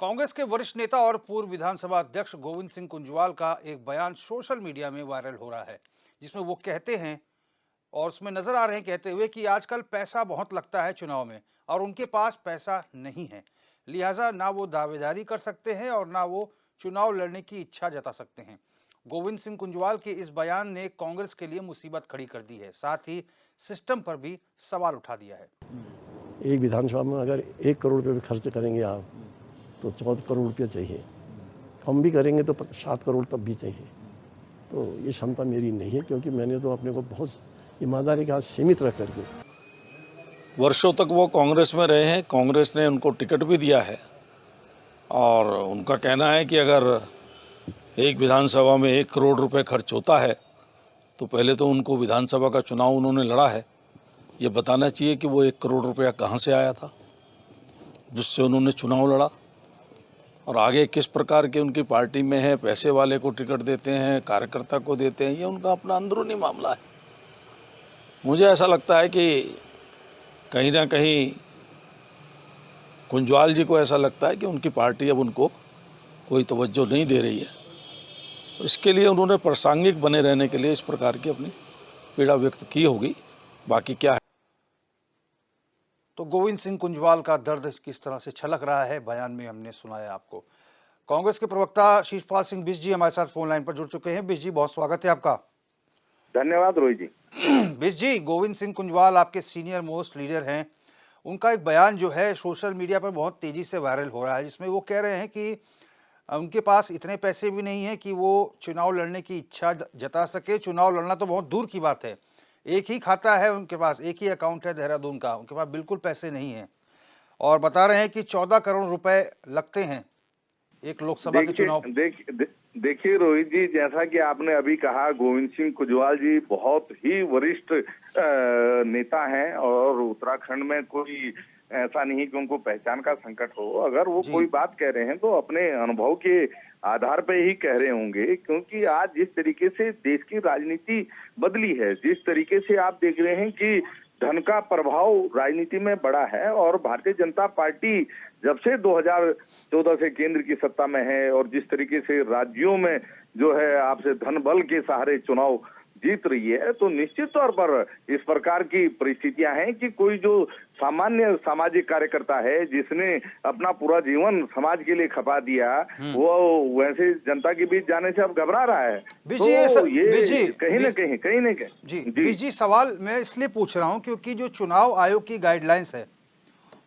कांग्रेस के वरिष्ठ नेता और पूर्व विधानसभा अध्यक्ष गोविंद सिंह कुंजवाल का एक बयान सोशल मीडिया में वायरल हो रहा है, जिसमें वो कहते हैं और उसमें नजर आ रहे हैं कहते हुए कि आजकल पैसा बहुत लगता है चुनाव में और उनके पास पैसा नहीं है, लिहाजा ना वो दावेदारी कर सकते हैं और ना वो चुनाव लड़ने की इच्छा जता सकते हैं। गोविंद सिंह कुंजवाल के इस बयान ने कांग्रेस के लिए मुसीबत खड़ी कर दी है, साथ ही सिस्टम पर भी सवाल उठा दिया है। एक विधानसभा में अगर 1 करोड़ रुपये भी खर्च करेंगे आप तो 14 करोड़ रुपये चाहिए, कम भी करेंगे तो 7 करोड़ तब भी चाहिए। तो ये क्षमता मेरी नहीं है, क्योंकि मैंने तो अपने को बहुत ईमानदारी के साथ सीमित रख करके वर्षों तक वो कांग्रेस में रहे हैं। कांग्रेस ने उनको टिकट भी दिया है और उनका कहना है कि अगर एक विधानसभा में 1 करोड़ रुपए खर्च होता है तो पहले तो उनको विधानसभा का चुनाव उन्होंने लड़ा है, ये बताना चाहिए कि वो 1 करोड़ रुपया कहाँ से आया था जिससे उन्होंने चुनाव लड़ा, और आगे किस प्रकार के उनकी पार्टी में है, पैसे वाले को टिकट देते हैं, कार्यकर्ता को देते हैं, ये उनका अपना अंदरूनी मामला है। मुझे ऐसा लगता है कि कहीं ना कहीं कुंजवाल जी को ऐसा लगता है कि उनकी पार्टी अब उनको कोई तवज्जो नहीं दे रही है, तो इसके लिए उन्होंने प्रासंगिक बने रहने के लिए इस प्रकार की अपनी पीड़ा व्यक्त की होगी। बाकी क्या है। तो गोविंद सिंह कुंजवाल का दर्द किस तरह से छलक रहा है बयान में हमने सुनाया आपको। कांग्रेस के प्रवक्ता शिषपाल सिंह बिष्ट जी हमारे साथ फोन लाइन पर जुड़ चुके हैं। बिष्ट जी, बहुत स्वागत है आपका। धन्यवाद रोहित जी। बिष्ट जी, गोविंद सिंह कुंजवाल आपके सीनियर मोस्ट लीडर हैं। उनका एक बयान जो है सोशल मीडिया पर बहुत तेजी से वायरल हो रहा है, जिसमें वो कह रहे हैं कि उनके पास इतने पैसे भी नहीं है कि वो चुनाव लड़ने की इच्छा जता सके। चुनाव लड़ना तो बहुत दूर की बात है, एक ही खाता है उनके पास, एक ही अकाउंट है देहरादून का, उनके पास बिल्कुल पैसे नहीं हैं और बता रहे हैं कि 14 करोड़ रुपए लगते हैं एक लोकसभा के चुनाव। देखिए रोहित जी, जैसा कि आपने अभी कहा, गोविंद सिंह कुंजवाल जी बहुत ही वरिष्ठ नेता हैं और उत्तराखंड में कोई ऐसा नहीं कि उनको पहचान का संकट हो। अगर वो कोई बात कह रहे हैं तो अपने अनुभव के आधार पे ही कह रहे होंगे, क्योंकि आज जिस तरीके से देश की राजनीति बदली है, जिस तरीके से आप देख रहे हैं कि धन का प्रभाव राजनीति में बड़ा है और भारतीय जनता पार्टी जब से 2014 से केंद्र की सत्ता में है और जिस तरीके से राज्यों में जो है आपसे धन बल के सहारे चुनाव जीत रही है, तो निश्चित तौर पर इस प्रकार की परिस्थितियां हैं कि कोई जो सामान्य सामाजिक कार्यकर्ता है जिसने अपना पूरा जीवन समाज के लिए खपा दिया, वो वैसे जनता के बीच जाने से अब घबरा रहा है। तो ये कहीं ना कहीं जी, सवाल मैं इसलिए पूछ रहा हूं क्योंकि जो चुनाव आयोग की गाइडलाइंस है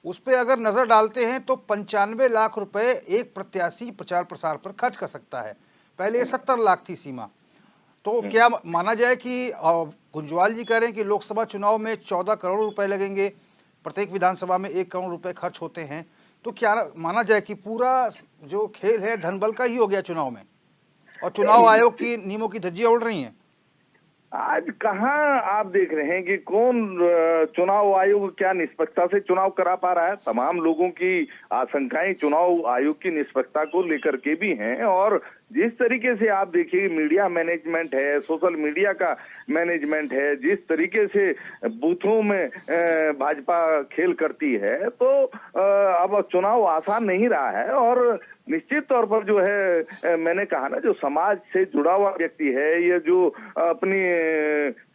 उस पर अगर नजर डालते हैं तो 95 लाख रुपए एक प्रत्याशी प्रचार प्रसार पर खर्च कर सकता है। पहले ये 70 लाख थी सीमा। तो क्या माना जाए कि कुंजवाल जी कह रहे हैं कि लोकसभा चुनाव में 14 करोड़ रुपए लगेंगे, प्रत्येक विधानसभा में 1 करोड़ रुपए खर्च होते हैं, तो क्या माना जाए कि पूरा जो खेल है धनबल का ही हो गया चुनाव में और चुनाव आयोग की नियमों की धज्जियां उड़ रही हैं? आज कहाँ आप देख रहे हैं कि कौन चुनाव आयोग क्या निष्पक्षता से चुनाव करा पा रहा है? तमाम लोगों की आशंकाएं चुनाव आयोग की निष्पक्षता को लेकर के भी हैं, और जिस तरीके से आप देखिए मीडिया मैनेजमेंट है, सोशल मीडिया का मैनेजमेंट है, जिस तरीके से बूथों में भाजपा खेल करती है, तो अब चुनाव आसान नहीं रहा है। और निश्चित तौर पर जो है मैंने कहा ना, जो समाज से जुड़ा हुआ व्यक्ति है, ये जो अपनी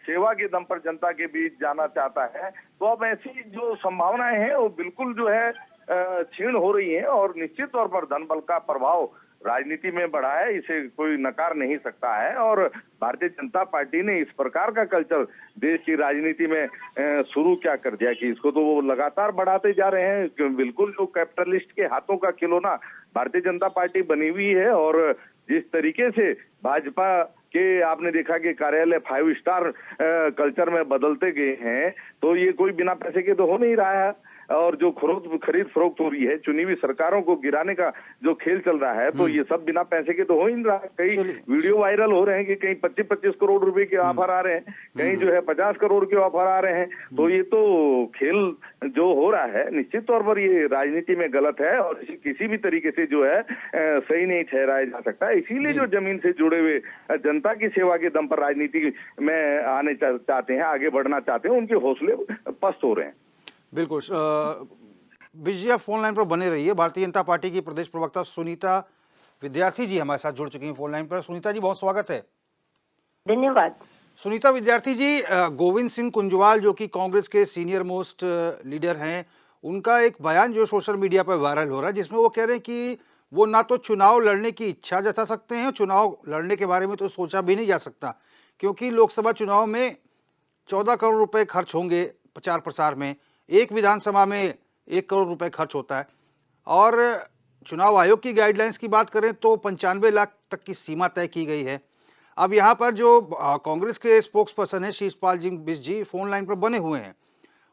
सेवा के दम पर जनता के बीच जाना चाहता है, तो अब ऐसी जो संभावनाएं हैं वो बिल्कुल जो है क्षीण हो रही हैं। और निश्चित तौर पर धन बल का प्रभाव राजनीति में बढ़ा है, इसे कोई नकार नहीं सकता है। और भारतीय जनता पार्टी ने इस प्रकार का कल्चर देश की राजनीति में शुरू क्या कर दिया कि इसको तो वो लगातार बढ़ाते जा रहे हैं। बिल्कुल जो कैपिटलिस्ट के हाथों का खिलौना भारतीय जनता पार्टी बनी हुई है, और जिस तरीके से भाजपा के आपने देखा कि कार्यालय 5 स्टार कल्चर में बदलते गए हैं, तो ये कोई बिना पैसे के तो हो नहीं रहा है। और जो खरीद फरोख्त हो रही है, चुनी हुई सरकारों को गिराने का जो खेल चल रहा है, तो ये सब बिना पैसे के तो हो ही नहीं रहा। कई वीडियो वायरल हो रहे हैं कि कहीं 25-25 करोड़ रुपए के ऑफर आ रहे हैं, कहीं जो है 50 करोड़ के ऑफर आ रहे हैं। तो ये तो खेल जो हो रहा है निश्चित तौर पर ये राजनीति में गलत है और किसी भी तरीके से जो है सही नहीं ठहराया जा सकता। इसीलिए जो जमीन से जुड़े हुए जनता की सेवा के दम पर राजनीति में आने चाहते हैं, आगे बढ़ना चाहते हैं, उनके हौसले पस्त हो रहे हैं। बिल्कुल। विजया फोन लाइन पर बने रही है। भारतीय जनता पार्टी की प्रदेश प्रवक्ता सुनीता विद्यार्थी जी हमारे साथ जुड़ चुकी हैं फोन लाइन पर। सुनीता जी बहुत स्वागत है। धन्यवाद। सुनीता विद्यार्थी जी, गोविंद सिंह कुंजवाल जो कि कांग्रेस के सीनियर मोस्ट लीडर हैं, उनका एक बयान जो सोशल मीडिया पर वायरल हो रहा है जिसमें वो कह रहे हैं कि वो ना तो चुनाव लड़ने की इच्छा जता सकते हैं, चुनाव लड़ने के बारे में तो सोचा भी नहीं जा सकता क्योंकि लोकसभा चुनाव में 14 करोड़ रुपए खर्च होंगे प्रचार प्रसार में, एक विधानसभा में 1 करोड़ रुपए खर्च होता है। और चुनाव आयोग की गाइडलाइंस की बात करें तो 95 लाख तक की सीमा तय की गई है। अब यहाँ पर जो कांग्रेस के स्पोक्स पर्सन है शिषपाल सिंह बिष्ट जी फोन लाइन पर बने हुए हैं।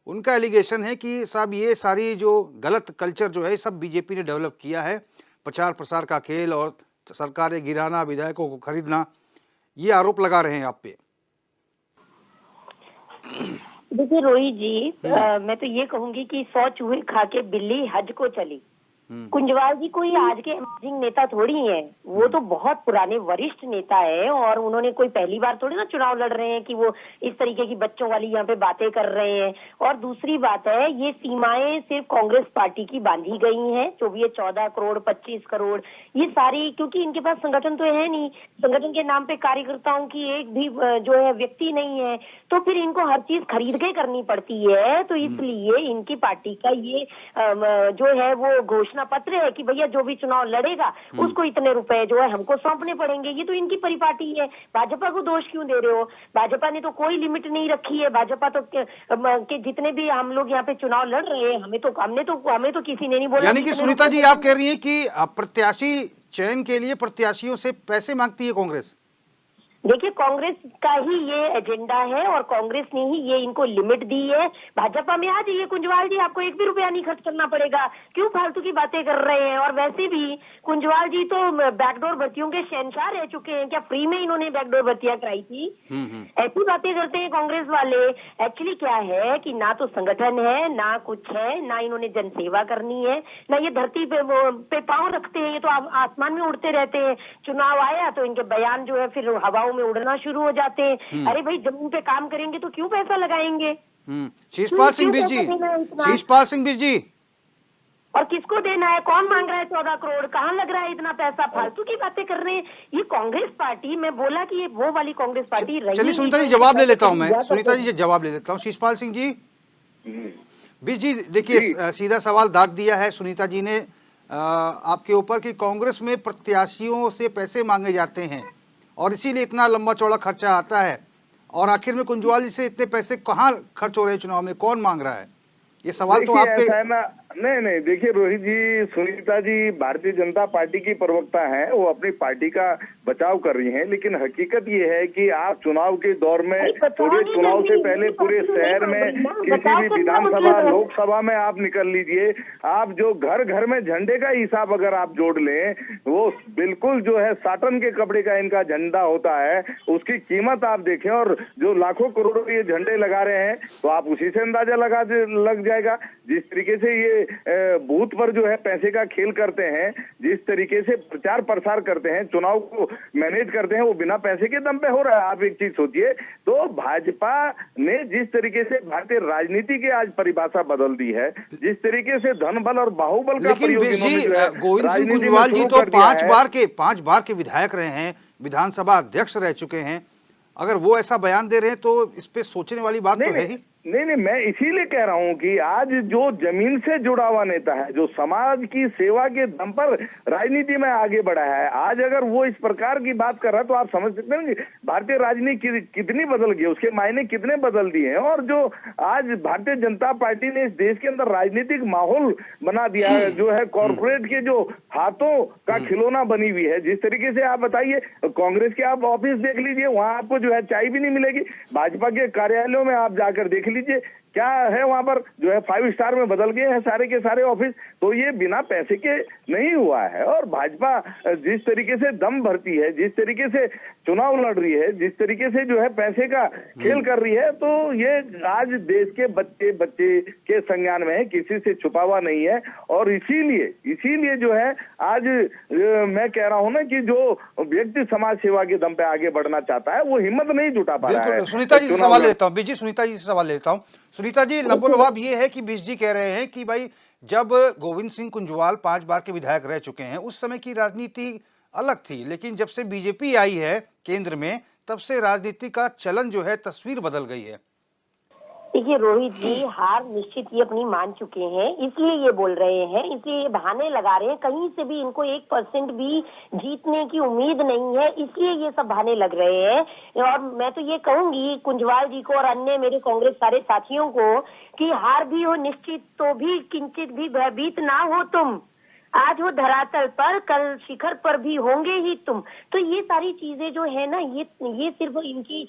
उनका एलिगेशन है कि साहब ये सारी जो गलत कल्चर जो है सब बीजेपी ने डेवलप किया है, प्रचार प्रसार का खेल और सरकारें गिराना, विधायकों को खरीदना, ये आरोप लगा रहे हैं आप पे। देखिए रोहित जी, मैं तो ये कहूंगी कि 100 चूहे खा के बिल्ली हज को चली। कुंजवाल जी कोई आज के इमर्जिंग नेता थोड़ी हैं, वो तो बहुत पुराने वरिष्ठ नेता है और उन्होंने कोई पहली बार थोड़ी ना चुनाव लड़ रहे हैं कि वो इस तरीके की बच्चों वाली यहाँ पे बातें कर रहे हैं। और दूसरी बात है, ये सीमाएं सिर्फ कांग्रेस पार्टी की बांधी गई हैं, जो भी ये 14 करोड़ 25 करोड़ ये सारी, क्योंकि इनके पास संगठन तो है नहीं, संगठन के नाम पे कार्यकर्ताओं की एक भी जो है व्यक्ति नहीं है, तो फिर इनको हर चीज खरीद के करनी पड़ती है। तो इसलिए इनकी पार्टी का ये जो है वो घोषणा पत्र है कि भैया जो भी चुनाव लड़ेगा उसको इतने रुपए जो है हमको सौंपने पड़ेंगे। ये तो इनकी परिपाटी है। भाजपा को दोष क्यों दे रहे हो? भाजपा ने तो कोई लिमिट नहीं रखी है। भाजपा तो के जितने भी हम लोग यहाँ पे चुनाव लड़ रहे हैं, हमें तो किसी ने नहीं बोला। यानी कि सुनीता जी आप कह रही हैं कि प्रत्याशी चयन के लिए प्रत्याशियों से पैसे मांगती है कांग्रेस? देखिए, कांग्रेस का ही ये एजेंडा है और कांग्रेस ने ही ये इनको लिमिट दी है। भाजपा में आ जाइए कुंजवाल जी, आपको 1 भी रुपया नहीं खर्च करना पड़ेगा। क्यों फालतू की बातें कर रहे हैं? और वैसे भी कुंजवाल जी तो बैकडोर भर्तियों के शहंशाह रह चुके हैं। क्या फ्री में इन्होंने बैकडोर भर्तियां कराई थी? ऐसी बातें करते हैं कांग्रेस वाले। एक्चुअली क्या है कि ना तो संगठन है, ना कुछ है, ना इन्होंने जनसेवा करनी है, ना ये धरती पे पांव रखते हैं। ये तो आसमान में उड़ते रहते हैं। चुनाव आया तो इनके बयान जो है फिर हवाओं में उड़ना शुरू हो जाते हैं। अरे भाई, जमीन पे काम करेंगे तो क्यों पैसा लगाएंगे? शिषपाल सिंह बिष्ट जी, शिषपाल सिंह बिष्ट जी, और किसको देना है? कौन मांग रहा है 14 करोड़? कहाँ लग रहा है इतना पैसा? फालतू की बातें कर रहे हैं। ये कांग्रेस पार्टी, मैं बोला कि ये वो वाली कांग्रेस पार्टी रही। चलिए सुनीता जी जवाब ले लेता हूं मैं, सुनीता जी जवाब ले लेता हूं। शिषपाल सिंह जी बिष्ट जी, देखिए सीधा सवाल दाग दिया है सुनीता जी ने आपके ऊपर कि कांग्रेस में प्रत्याशियों से पैसे मांगे जाते हैं और इसीलिए इतना लंबा चौड़ा खर्चा आता है। और आखिर में कुंजवाल जी से इतने पैसे कहाँ खर्च हो रहे हैं चुनाव में, कौन मांग रहा है? ये सवाल तो आप पे। नहीं, देखिए रोहित जी, सुनीता जी भारतीय जनता पार्टी की प्रवक्ता हैं, वो अपनी पार्टी का बचाव कर रही हैं, लेकिन हकीकत ये है कि आप चुनाव के दौर में, पूरे चुनाव से पहले पूरे शहर में किसी भी विधानसभा लोकसभा में आप निकल लीजिए, आप जो घर घर में झंडे का हिसाब अगर आप जोड़ लें, वो बिल्कुल जो है साटन के कपड़े का इनका झंडा होता है। उसकी कीमत आप देखें और जो लाखों करोड़ों ये झंडे लगा रहे हैं तो आप उसी से अंदाजा लग जाएगा। जिस तरीके से ये बूथ पर जो है पैसे का खेल करते हैं, जिस तरीके से प्रचार प्रसार करते हैं, चुनाव को मैनेज करते हैं, वो बिना पैसे के दम पे हो रहा है। आप एक चीज सोचिए, तो भाजपा ने जिस तरीके से भारतीय राजनीति की आज परिभाषा बदल दी है, जिस तरीके से धन बल और बाहुबल का प्रयोग इन्होंने जो है, गोविंद सिंह कुंजवाल जी तो 5 बार के विधायक रहे हैं, विधानसभा अध्यक्ष रह चुके हैं। अगर वो ऐसा बयान दे रहे हैं तो इस पे सोचने वाली बात तो है ही। नहीं, मैं इसीलिए कह रहा हूं कि आज जो जमीन से जुड़ा हुआ नेता है, जो समाज की सेवा के दम पर राजनीति में आगे बढ़ा है, आज अगर वो इस प्रकार की बात कर रहा है तो आप समझ सकते हैं कि भारतीय राजनीति कितनी बदल गई, उसके मायने कितने बदल दिए हैं। और जो आज भारतीय जनता पार्टी ने इस देश के अंदर राजनीतिक माहौल बना दिया है, जो है कॉर्पोरेट के जो हाथों का खिलौना बनी हुई है। जिस तरीके से आप बताइए, कांग्रेस के आप ऑफिस देख लीजिए, वहां आपको जो है चाय भी नहीं मिलेगी। भाजपा के कार्यालयों में आप जाकर देख लीजिए क्या है, वहां पर जो है 5 स्टार में बदल गए हैं सारे के सारे ऑफिस। तो ये बिना पैसे के नहीं हुआ है। और भाजपा जिस तरीके से दम भरती है, जिस तरीके से चुनाव लड़ रही है, जिस तरीके से जो है पैसे का खेल कर रही है, तो ये आज देश के बच्चे के संज्ञान में है, किसी से छुपा हुआ नहीं है। और इसीलिए जो है आज मैं कह रहा हूं ना कि जो व्यक्ति समाज सेवा के दम पे आगे बढ़ना चाहता है वो हिम्मत नहीं जुटा पा रहा है। सुनीता जी से सवाल लेता हूँ, बीजी सुनीता जी से सवाल लेता हूँ। सुनीता जी, लबोलबाब ये है कि बिश जी कह रहे हैं कि भाई जब गोविंद सिंह कुंजवाल 5 बार के विधायक रह चुके हैं, उस समय की राजनीति अलग थी, लेकिन जब से बीजेपी आई है केंद्र में, तब से राजनीति का चलन जो है, तस्वीर बदल गई है। देखिए रोहित जी, हार निश्चित ये अपनी मान चुके हैं, इसलिए ये बोल रहे हैं, इसलिए ये बहाने लगा रहे हैं। कहीं से भी इनको 1% भी जीतने की उम्मीद नहीं है, इसलिए ये सब बहाने लग रहे हैं। और मैं तो ये कहूंगी कुंजवाल जी को और अन्य मेरे कांग्रेस सारे साथियों को कि हार भी हो निश्चित, तो भी किंचित भी भयभीत ना हो तुम। आज वो धरातल पर, कल शिखर पर भी होंगे ही तुम। तो ये सारी चीजें जो है ना, ये सिर्फ इनकी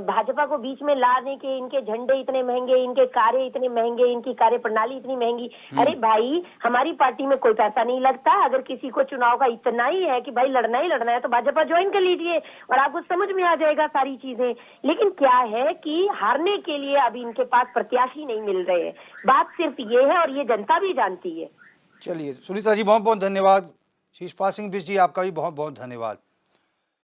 भाजपा को बीच में लाने के, इनके झंडे इतने महंगे, इनके कार्य इतने महंगे, इनकी कार्य प्रणाली इतनी महंगी। अरे भाई, हमारी पार्टी में कोई पैसा नहीं लगता। अगर किसी को चुनाव का इतना ही है कि भाई लड़ना ही लड़ना है, तो भाजपा ज्वाइन कर लीजिए और आपको समझ में आ जाएगा सारी चीजें। लेकिन क्या है कि हारने के लिए अभी इनके पास प्रत्याशी नहीं मिल रहे हैं। बात सिर्फ ये है, और ये जनता भी जानती है। चलिए सुनीता जी, बहुत बहुत धन्यवाद। शिषपाल सिंह बिश जी, आपका भी बहुत बहुत धन्यवाद।